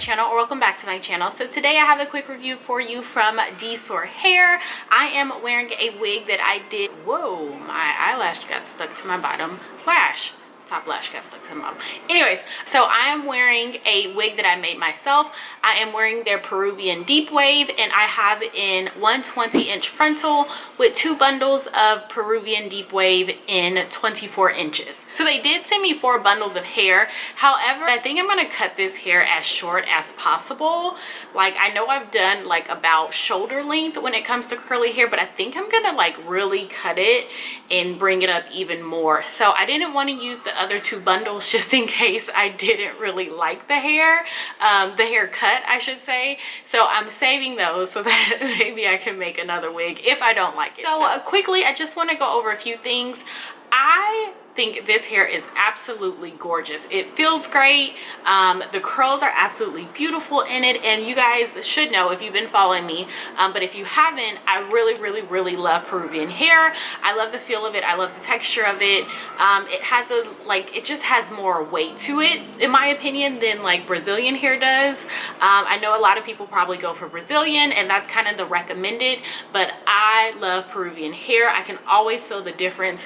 Channel, or welcome back to my channel. So today I have a quick review for you from DSoar Hair. I am wearing a wig that I did. Whoa, my eyelash got stuck to my bottom lash. Top lash got stuck to the bottom. Anyways, so I am wearing a wig that I made myself. I am wearing their Peruvian deep wave, and I have in 120-inch frontal with 2 bundles of Peruvian deep wave in 24 inches. So they did send me 4 bundles of hair. However, I think I'm gonna cut this hair as short as possible. Like, I know I've done like about shoulder length when it comes to curly hair, but I think I'm gonna like really cut it and bring it up even more. So I didn't want to use the other 2 bundles just in case I didn't really like the hair cut, I should say. So I'm saving those so that maybe I can make another wig if I don't like it. So quickly, I just want to go over a few things. I think this hair is absolutely gorgeous. It feels great. The curls are absolutely beautiful in it, and you guys should know if you've been following me, but if you haven't, I really love Peruvian hair. I love the feel of it. I love the texture of it. It has it just has more weight to it, in my opinion, than like Brazilian hair does. I know a lot of people probably go for Brazilian, and that's kind of the recommended, but I love Peruvian hair. I can always feel the difference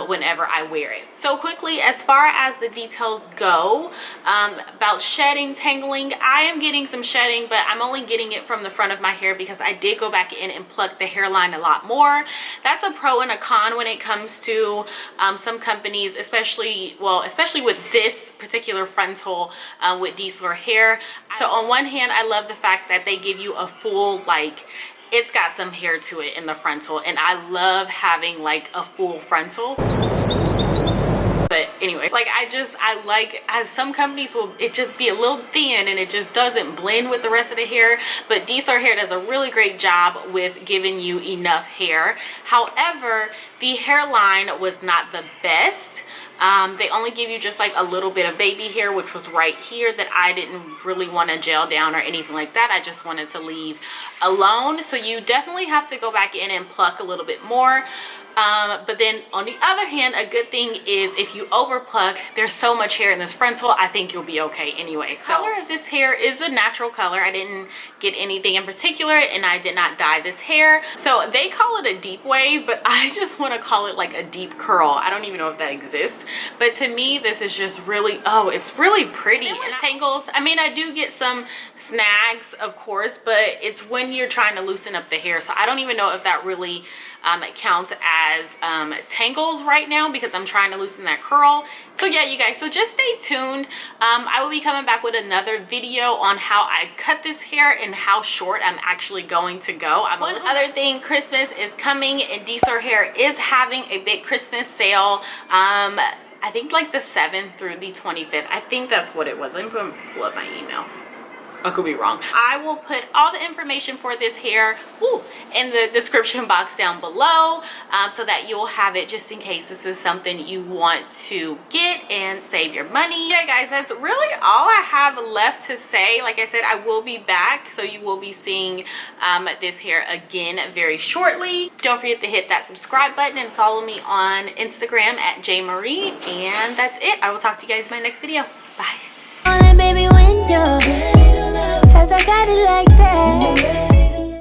whenever I wear it. So quickly, as far as the details go, about shedding, tangling, I am getting some shedding, but I'm only getting it from the front of my hair because I did go back in and pluck the hairline a lot more. That's a pro and a con when it comes to some companies, especially with this particular frontal with DSoar Hair. So on one hand, I love the fact that they give you a full, like, it's got some hair to it in the frontal, and I love having like a full frontal. But anyway, like I like, as some companies will it just be a little thin and it just doesn't blend with the rest of the hair, but DSoar Hair does a really great job with giving you enough hair. However, the hairline was not the best. They only give you just like a little bit of baby hair, which was right here, that I didn't really want to gel down or anything like that. I just wanted to leave alone. So you definitely have to go back in and pluck a little bit more. But then on the other hand, a good thing is if you over pluck, there's so much hair in this frontal, I think you'll be okay anyway. So, color of this hair is a natural color. I didn't get anything in particular, and I did not dye this hair. So they call it a deep wave, but I just want to call it like a deep curl. I don't even know if that exists, but to me this is just really, oh, it's really pretty. And tangles, I mean, I do get some snags, of course, but it's when you're trying to loosen up the hair. So I don't even know if that really counts as tangles right now, because I'm trying to loosen that curl. So yeah, you guys, so just stay tuned. I will be coming back with another video on how I cut this hair and how short I'm actually going to go. One other thing, Christmas is coming, and DSoar Hair is having a big Christmas sale. I think like the 7th through the 25th. I think that's what it was. Let me pull up my email. I could be wrong. I will put all the information for this hair in the description box down below, so that you'll have it just in case this is something you want to get and save your money. Yeah guys, that's really all I have left to say. Like I said, I will be back, so you will be seeing this hair again very shortly. Don't forget to hit that subscribe button and follow me on Instagram at jmarie, and that's it. I will talk to you guys in my next video. Bye. Baby, when you're ready to love, 'cause I got it like that.